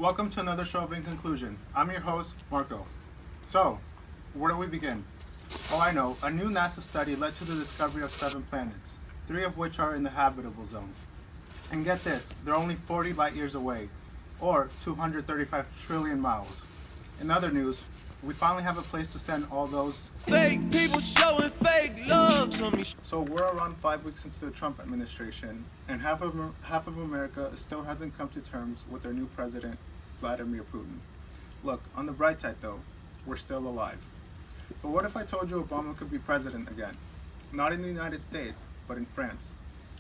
Welcome to another show of In Conclusion. I'm your host, Marco. So, where do we begin? Oh, I know. A new NASA study led to the discovery of 7 planets, 3 of which are in the habitable zone. And get this, they're only 40 light years away, or 235 trillion miles. In other news, we finally have a place to send all those fake people showing fake love to me. So we're around 5 weeks into the Trump administration, and half of America still hasn't come to terms with their new president, Vladimir Putin. Look, on the bright side though, we're still alive. But what if I told you Obama could be president again? Not in the United States, but in France.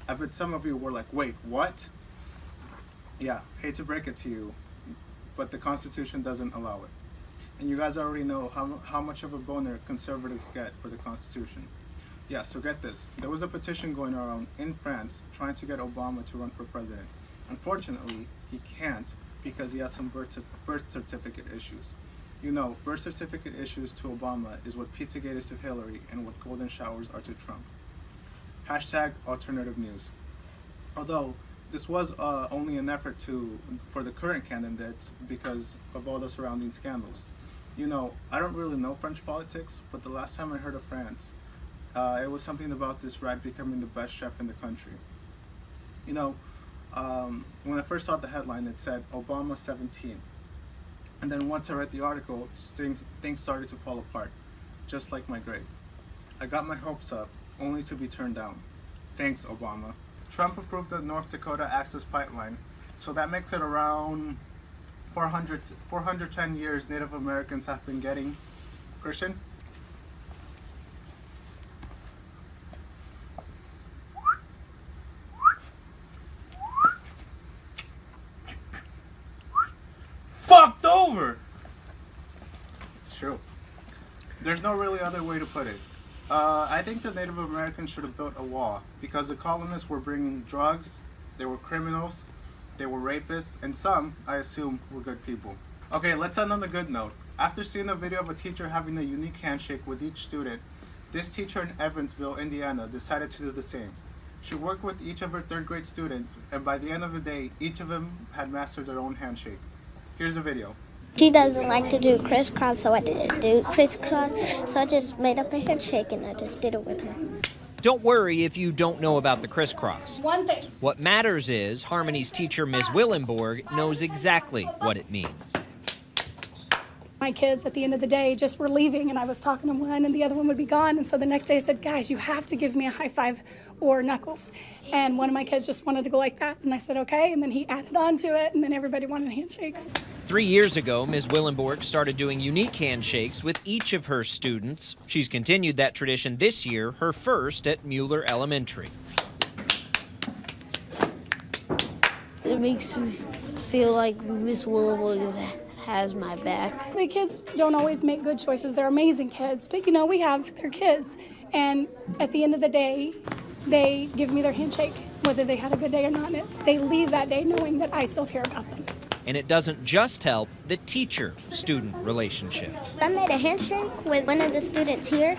I bet some of you were like, wait, what? Yeah, hate to break it to you, but the Constitution doesn't allow it. And you guys already know how much of a boner conservatives get for the Constitution. Yeah, so get this. There was a petition going around in France trying to get Obama to run for president. Unfortunately, he can't because he has some birth certificate issues. You know, birth certificate issues to Obama is what Pizzagate is to Hillary and what golden showers are to Trump. Hashtag alternative news. Although, this was only an effort for the current candidates because of all the surrounding scandals. You know, I don't really know French politics, but the last time I heard of France, it was something about this rat becoming the best chef in the country. You know, when I first saw the headline, it said Obama 17. And then once I read the article, things started to fall apart, just like my grades. I got my hopes up, only to be turned down. Thanks, Obama. Trump approved the North Dakota Access Pipeline, so that makes it around 410 years Native Americans have been getting. Christian? Fucked over! It's true. There's no really other way to put it. I think the Native Americans should have built a wall because the colonists were bringing drugs, they were criminals, they were rapists, and some, I assume, were good people. Okay, let's end on the good note. After seeing a video of a teacher having a unique handshake with each student, this teacher in Evansville, Indiana, decided to do the same. She worked with each of her 3rd grade students, and by the end of the day, each of them had mastered their own handshake. Here's a video. She doesn't like to do crisscross, so I didn't do crisscross. So I just made up a handshake and I just did it with her. Don't worry if you don't know about the crisscross. One thing. What matters is Harmony's teacher, Ms. Willenborg, knows exactly what it means. My kids, at the end of the day, just were leaving, and I was talking to one, and the other one would be gone. And so the next day I said, guys, you have to give me a high five or knuckles. And one of my kids just wanted to go like that. And I said, okay. And then he added on to it, and then everybody wanted handshakes. 3 years ago, Ms. Willenborg started doing unique handshakes with each of her students. She's continued that tradition this year, her first at Mueller Elementary. It makes me feel like Miss Willenborg has my back. The kids don't always make good choices. They're amazing kids, but you know, we have their kids. And at the end of the day, they give me their handshake, whether they had a good day or not. They leave that day knowing that I still care about them. And it doesn't just help the teacher-student relationship. I made a handshake with one of the students here.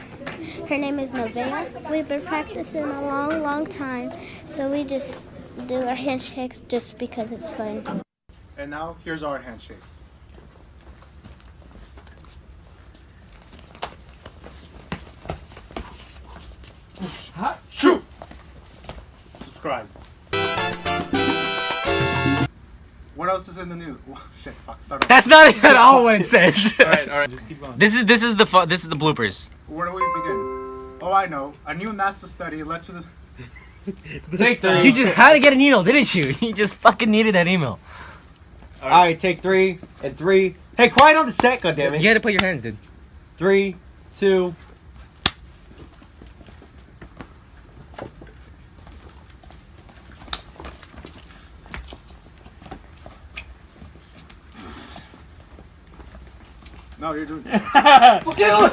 Her name is Novea. We've been practicing a long, long time, so we just do our handshakes just because it's fun. And now, here's our handshakes. Shoot! Subscribe. What else is in the news? Shit, fuck, sorry. That's not even all what it says. Alright, just keep going. This is the bloopers. Where do we begin? Oh, I know. A new NASA study led to the... You just had to get an email, didn't you? You just fucking needed that email. Alright, take 3 and 3. Hey, quiet on the set, goddammit. You had to put your hands, dude. 3, 2. No, you're doing it. Fuck you!